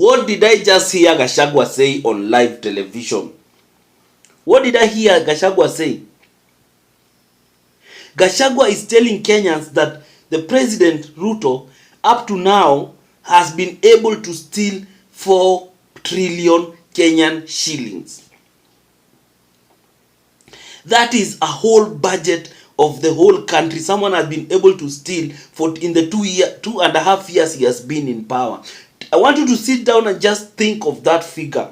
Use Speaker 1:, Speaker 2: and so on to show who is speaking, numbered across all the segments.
Speaker 1: What did I just hear Gachagua say on live television? What did I hear Gachagua say? Gachagua is telling Kenyans that the President Ruto up to now has been able to steal 4 trillion Kenyan shillings. That is a whole budget of the whole country. Someone has been able to steal in the 2.5 years he has been in power. I want you to sit down and just think of that figure.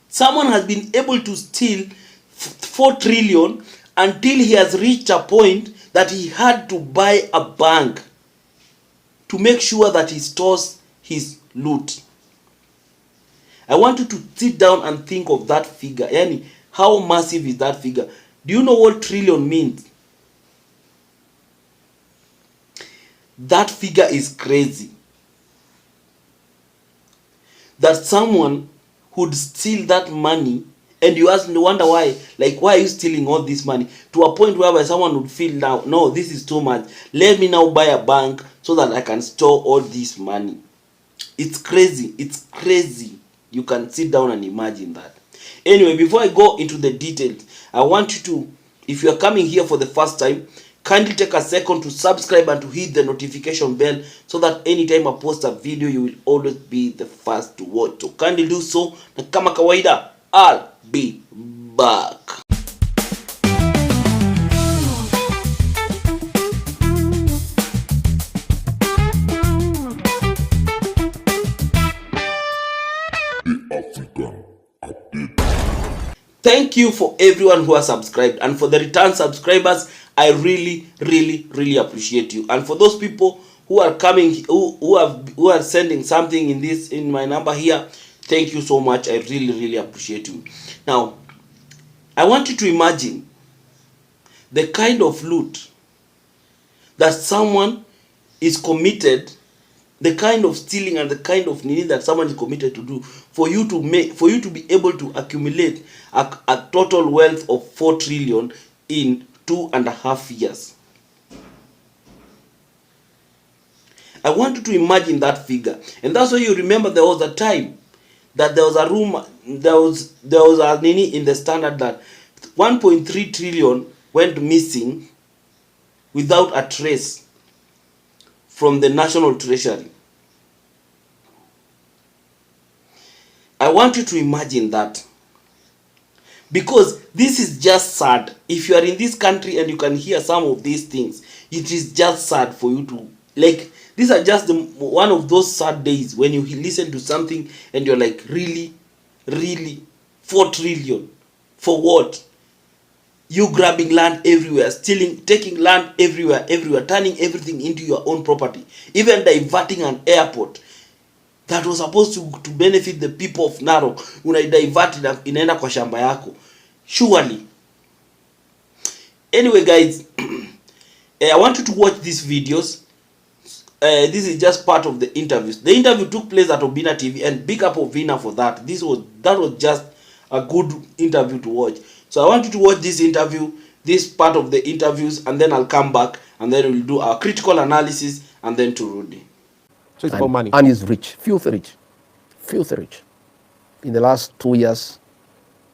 Speaker 1: Someone has been able to steal 4 trillion until he has reached a point that he had to buy a bank to make sure that he stores his loot. I want you to sit down and think of that figure. Yani, how massive is that figure? Do you know what trillion means? That figure is crazy. That someone would steal that money, and you wonder why, like, why are you stealing all this money? To a point whereby someone would feel now, no, this is too much. Let me now buy a bank so that I can store all this money. It's crazy. It's crazy. You can sit down and imagine that. Anyway, before I go into the details, I want you to, if you are coming here for the first time, kindly take a second to subscribe and to hit the notification bell so that anytime I post a video, you will always be the first to watch. So kindly do so. Na kama kawaida, I'll be back. Thank you for everyone who has subscribed, and for the return subscribers, I really appreciate you. And for those people who are coming, who are sending something in my number here, thank you so much. I really appreciate you. Now, I want you to imagine the kind of loot that someone is committed, the kind of stealing and the kind of needing that someone is committed to do for you to be able to accumulate a total wealth of 4 trillion in 2.5 years. I want you to imagine that figure. And that's why you remember there was a time that there was a rumor, there was a nini in the Standard that 1.3 trillion went missing without a trace from the National Treasury. I want you to imagine that. Because this is just sad. If you are in this country and you can hear some of these things, it is just sad for you to, like, these are just one of those sad days when you listen to something and you're like, really 4 trillion for what? You grabbing land everywhere, stealing, taking land everywhere, turning everything into your own property, even diverting an airport that was supposed to benefit the people of Narok. Unaidivert inaenda kwa shamba yako. Surely. Anyway, guys, I want you to watch these videos. This is just part of the interviews. The interview took place at Obina TV, and big up Obina for that. That was just a good interview to watch. So I want you to watch this interview, this part of the interviews, and then I'll come back and then we'll do our critical analysis and then to Rudy.
Speaker 2: So it's about money.
Speaker 3: And he's rich, filthy rich. In the last 2 years,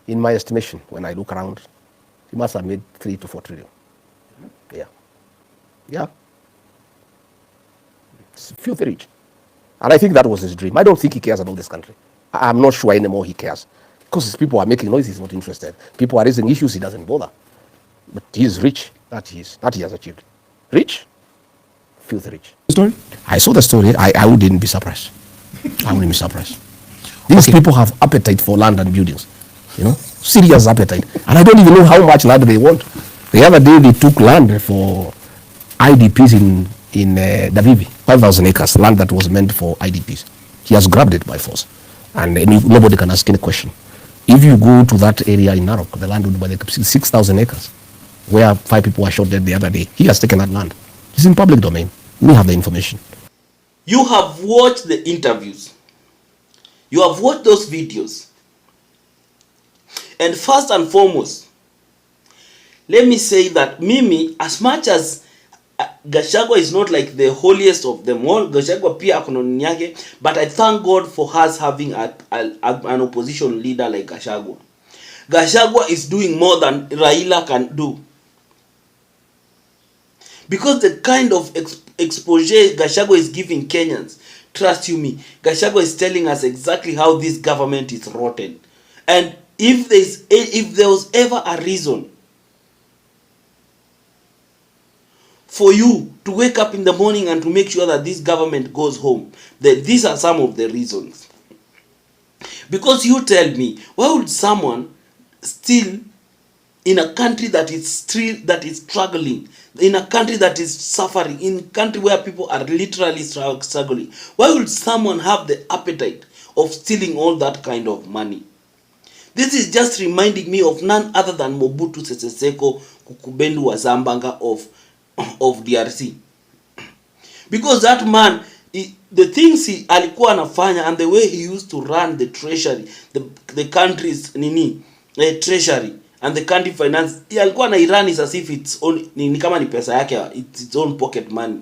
Speaker 3: in my estimation, when I look around, he must have made 3 to 4 trillion. Yeah. It's filthy rich. And I think that was his dream. I don't think he cares about this country. I'm not sure anymore he cares. Because people are making noise, he's not interested. People are raising issues, he doesn't bother. But he's rich, that he has achieved. Rich, filthy rich.
Speaker 2: Story?
Speaker 3: I saw the story, I wouldn't be surprised. I wouldn't be surprised. These people have appetite for land and buildings. Serious appetite. And I don't even know how much land they want. The other day they took land for IDPs in Davivi, 5,000 acres, land that was meant for IDPs. He has grabbed it by force. And nobody can ask any question. If you go to that area in Narok, the land would be like 6,000 acres, where 5 people were shot dead the other day. He has taken that land. It's in public domain. We have the information.
Speaker 1: You have watched the interviews. You have watched those videos. And first and foremost, let me say that Mimi, as much as Gachagua is not like the holiest of them all. Gachagua pia ako na nini yake, but I thank God for us having an opposition leader like Gachagua. Gachagua is doing more than Raila can do. Because the kind of exposure Gachagua is giving Kenyans, trust you me, Gachagua is telling us exactly how this government is rotten. And if there was ever a reason for you to wake up in the morning and to make sure that this government goes home, then these are some of the reasons. Because you tell me, why would someone still in a country that is struggling, in a country that is suffering, in a country where people are literally struggling, why would someone have the appetite of stealing all that kind of money? This is just reminding me of none other than Mobutu Sese Seko Kukubendu wa Zambanga of DRC. Because that man, the things he alikuwa anafanya and the way he used to run the treasury, the country's treasury and the country finance, he alikuwa na Iran is as if it's own, ni kama ni pesa yake, it's its own pocket money.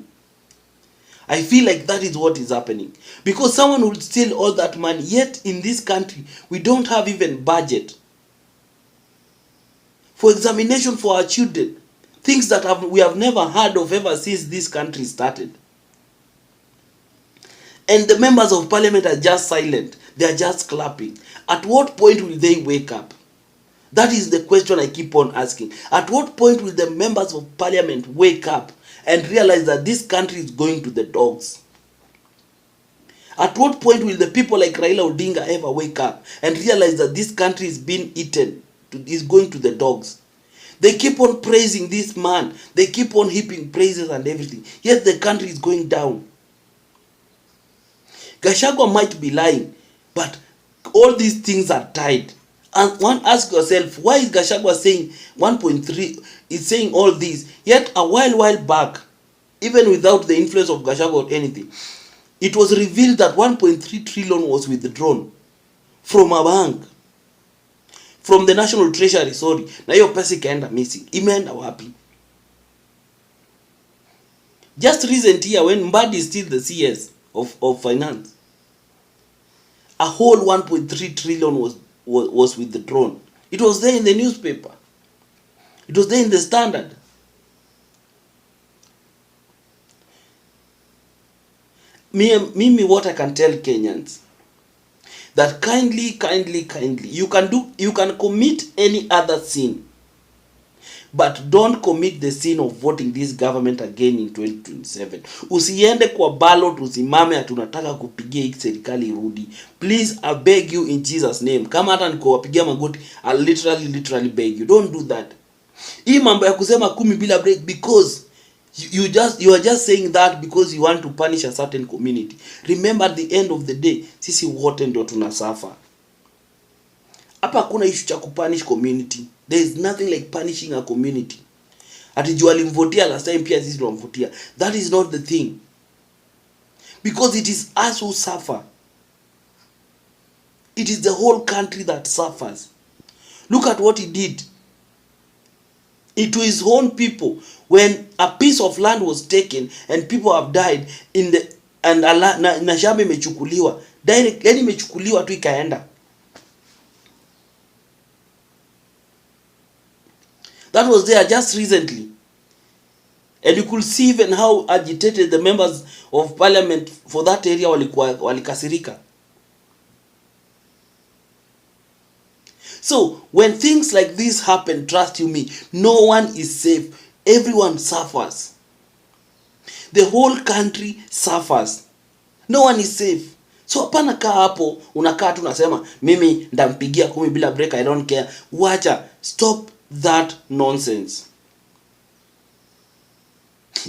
Speaker 1: I feel like that is what is happening. Because someone will steal all that money, yet in this country, we don't have even budget for examination for our children. Things that we have never heard of ever since this country started. And the members of parliament are just silent. They are just clapping. At what point will they wake up? That is the question I keep on asking. At what point will the members of parliament wake up and realize that this country is going to the dogs? At what point will the people like Raila Odinga ever wake up and realize that this country is being eaten, is going to the dogs? They keep on praising this man. They keep on heaping praises and everything. Yet the country is going down. Gachagua might be lying, but all these things are tied. And one ask yourself, why is Gachagua saying 1.3, is saying all this? Yet a while back, even without the influence of Gachagua or anything, it was revealed that 1.3 trillion was withdrawn from a bank. From the National Treasury, sorry. Na hiyo pesa ikaenda missing. Imeenda wapi? Just recent here, when Mbadi is still the CS of finance, a whole 1.3 trillion was withdrawn. It was there in the newspaper. It was there in the Standard. Mimi, what I can tell Kenyans, that kindly, you can commit any other sin, but don't commit the sin of voting this government again in 2027. Usiende kwa ballot usimame atunataka kupigia hii serikali irudi. Please, I beg you in Jesus name. Kama hata niko wapigia magoti, I literally beg you, don't do that. Hii mambo ya kusema 10 bila break, because you are just saying that because you want to punish a certain community. Remember, at the end of the day, sisi wote ndio tunasuffer. Hapa hakuna issue cha kupunish community. There is nothing like punishing a community. Ati juu alimvotia last time pia sisi tunamvotia. That is not the thing. Because it is us who suffer. It is the whole country that suffers. Look at what he did. To his own people, when a piece of land was taken and people have died in the na shamba imechukuliwa direct, yani imechukuliwa tu ikaenda. That was there just recently, and you could see even how agitated the members of parliament for that area walikasirika. So when things like this happen, trust you me, no one is safe. Everyone suffers. The whole country suffers. No one is safe. So hapana kaa hapo unakaa tu unasema mimi ndampigia 10 bila break, I don't care. Wacha, stop that nonsense.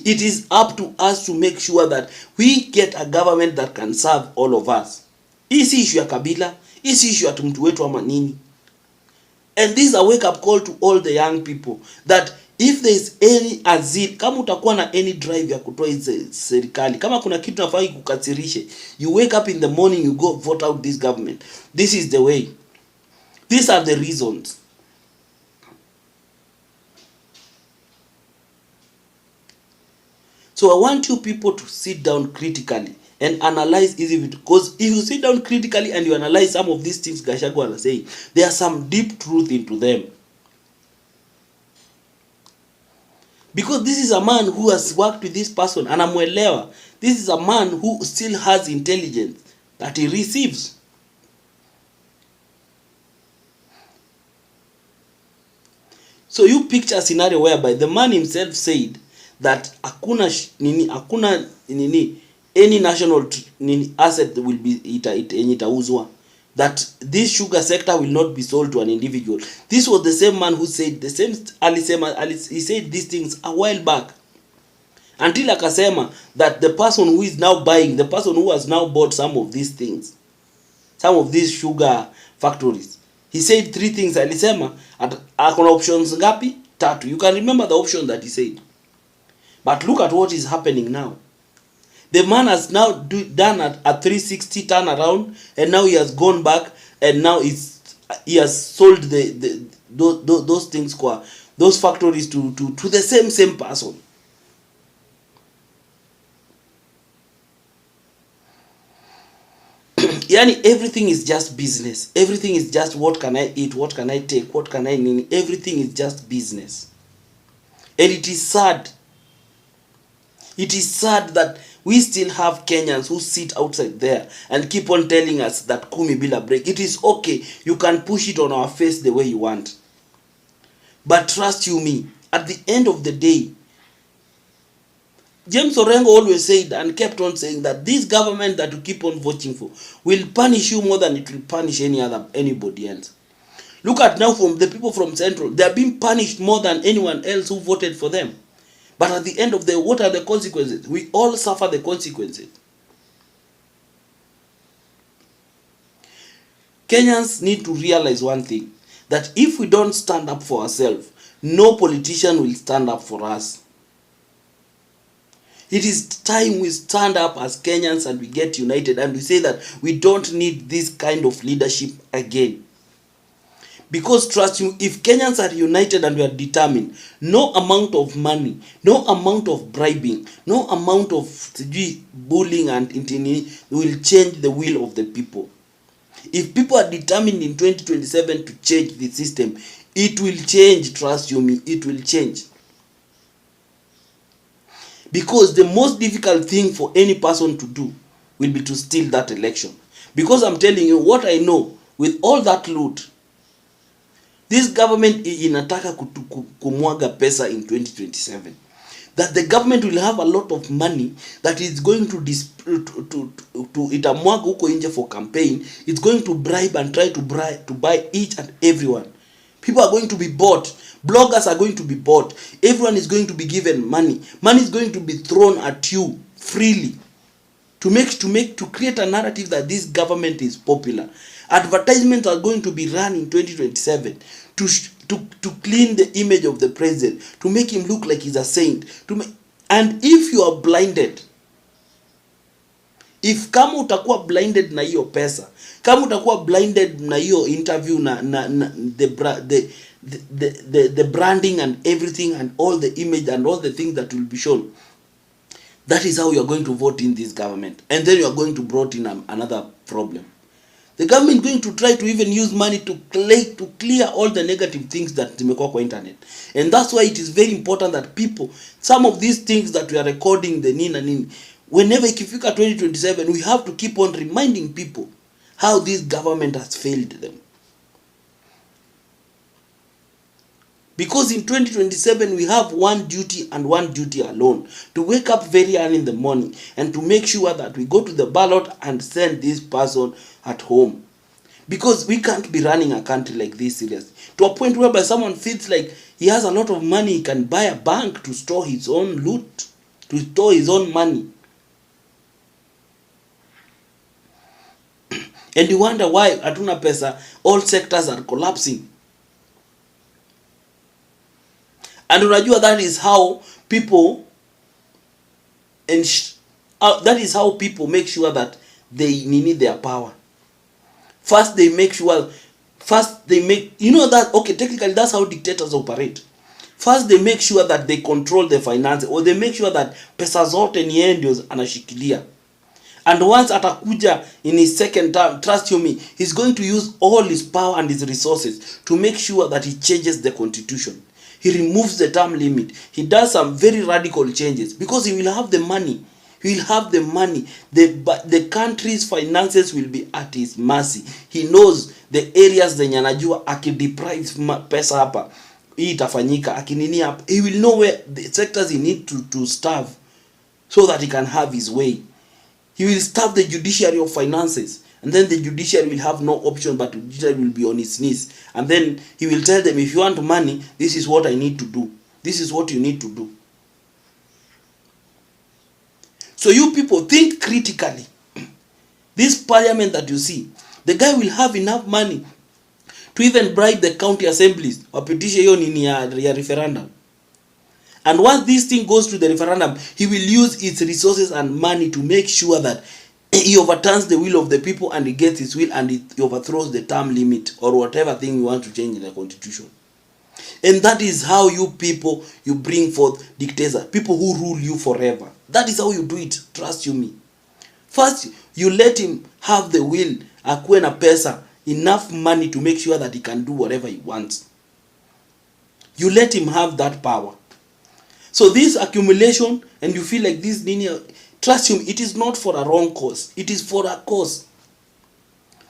Speaker 1: It is up to us to make sure that we get a government that can serve all of us. Hii si issue ya kabila, hii si issue ya mtu wetu ama nini. And this is a wake up call to all the young people that if there is any azil, kama utakuwa na any drive ya kutoa hizi serikali, kama kuna kitu nafai kukasirishe, you wake up in the morning, you go vote out this government. This is the way. These are the reasons. So I want you people to sit down critically and analyze easy, because if you sit down critically and you analyze some of these things Gachagua are saying, there are some deep truth into them. Because this is a man who has worked with this person, and anamuelewa. This is a man who still has intelligence that he receives. So you picture a scenario whereby the man himself said that hakuna any national asset will be itauzwa, that this sugar sector will not be sold to an individual. This was the same man who said the same. He said these things a while back, until akasema that the person who is now buying, the person who has now bought some of these things, some of these sugar factories, he said three things. Alisema akona options ngapi? Tatu. You can remember the option that he said. But look at what is happening now. The man has now done a 360 turnaround, and now he has gone back, and now he has sold those things, those factories to the same person. Yani everything is just business. Everything is just what can I eat, what can I take, what can I need. Everything is just business. And it is sad. It is sad that we still have Kenyans who sit outside there and keep on telling us that kumi bila break. It is okay. You can push it on our face the way you want. But trust you me, at the end of the day, James Orengo always said and kept on saying that this government that you keep on voting for will punish you more than it will punish anybody else. Look at now from the people from Central. They are being punished more than anyone else who voted for them. But at the end of the day, what are the consequences? We all suffer the consequences. Kenyans need to realize one thing, that if we don't stand up for ourselves, no politician will stand up for us. It is time we stand up as Kenyans and we get united and we say that we don't need this kind of leadership again. Because trust me, if Kenyans are united and we are determined, no amount of money, no amount of bribing, no amount of bullying and will change the will of the people. If people are determined in 2027 to change the system, it will change, trust you me, it will change. Because the most difficult thing for any person to do will be to steal that election. Because I'm telling you what I know, with all that loot, this government inataka kumwaga pesa in 2027. That the government will have a lot of money that is going to itamwaga huko nje for campaign. It's going to bribe and try to buy each and everyone. People are going to be bought. Bloggers are going to be bought. Everyone is going to be given money. Money is going to be thrown at you freely to create a narrative that this government is popular. Advertisements are going to be run in 2027 to clean the image of the president, to make him look like he's a saint. And if you are blinded, if kama utakuwa blinded na hiyo pesa, kama utakuwa blinded na hiyo interview na the branding and everything and all the image and all the things that will be shown, that is how you are going to vote in this government. And then you are going to brought in another problem. The government is going to try to even use money to clear all the negative things that zimekuwa kwa internet. And that's why it is very important that people, some of these things that we are recording, the nini, whenever ikifika 2027, we have to keep on reminding people how this government has failed them. Because in 2027, we have one duty and one duty alone, to wake up very early in the morning and to make sure that we go to the ballot and send this person at home. Because we can't be running a country like this seriously, to a point whereby someone feels like he has a lot of money, he can buy a bank to store his own loot, to store his own money. And you wonder why hatuna pesa, all sectors are collapsing. And unajua that is how people that is how people make sure that they need their power. You know that, okay, technically that's how dictators operate. First they make sure that they control the finance, or they make sure that pesa zote ni yeye ndio anashikilia. And once atakuja in his second term, trust you me, he's going to use all his power and his resources to make sure that he changes the constitution. He removes the term limit. He does some very radical changes because he will have the money. He will have the money. The country's finances will be at his mercy. He knows the areas zenye anajua akideprive pesa hapa hii itafanyika, akinini hapa. He will know where the sectors he need to starve so that he can have his way. He will starve the judiciary of finances, and then the judiciary will have no option but the judiciary will be on its knees. And then he will tell them, if you want money, this is what I need to do. This is what you need to do. So you people think critically. This parliament that you see, the guy will have enough money to even bribe the county assemblies wapitishe hiyo nini ya referendum. And once this thing goes to the referendum, he will use its resources and money to make sure that he overturns the will of the people and he gets his will, and he overthrows the term limit or whatever thing you want to change in the constitution. And that is how you people, you bring forth dictators, people who rule you forever. That is how you do it, trust you me. First, you let him have the will, akuwe na pesa, enough money to make sure that he can do whatever he wants. You let him have that power. So this accumulation, and you feel like this linear, trust him, it is not for a wrong cause. It is for a cause.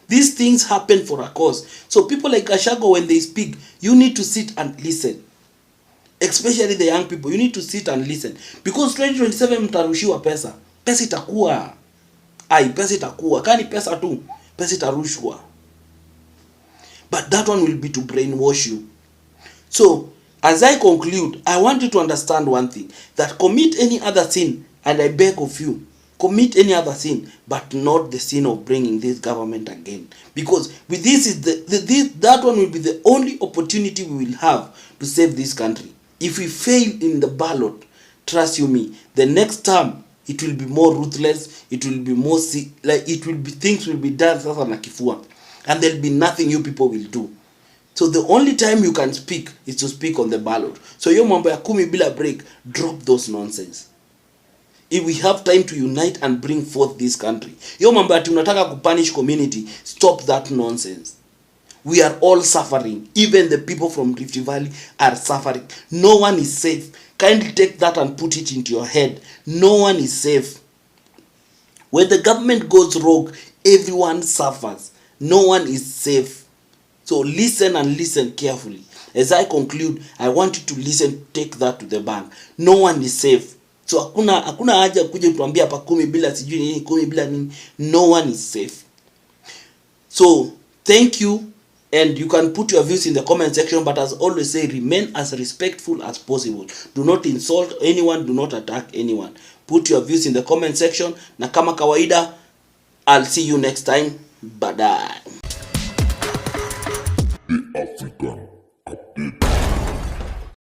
Speaker 1: These things happen for a cause. So people like Gachagua, when they speak, you need to sit and listen. Especially the young people, you need to sit and listen. Because 2027 mtarushiwa pesa. Pesa itakuwa. Pesa itakuwa. Kani pesa tu, pesa itarushwa. But that one will be to brainwash you. So, as I conclude, I want you to understand one thing. That commit any other sin, and I beg of you, commit any other sin, but not the sin of bringing this government again. Because with this is that one will be the only opportunity we will have to save this country. If we fail in the ballot, trust you me, the next term it will be more ruthless. It will be more things will be done sasa na kifua, and there will be nothing you people will do. So the only time you can speak is to speak on the ballot. So yo mambo ya 10 bila break, drop those nonsense. If we have time to unite and bring forth this country, yo mambo ati unataka kupunish community, stop that nonsense. We are all suffering. Even the people from Rift Valley are suffering. No one is safe. Kindly take that and put it into your head. No one is safe. When the government goes rogue, everyone suffers. No one is safe. So listen and listen carefully. As I conclude, I want you to listen, take that to the bank. No one is safe. So hakuna haja kuja kutuambia hapa 10 bila sijui nini, 10 bila nini. No one is safe. So thank you, and you can put your views in the comment section, but as always say, remain as respectful as possible. Do not insult anyone, do not attack anyone. Put your views in the comment section, na kama kawaida, I'll see you next time. Bye.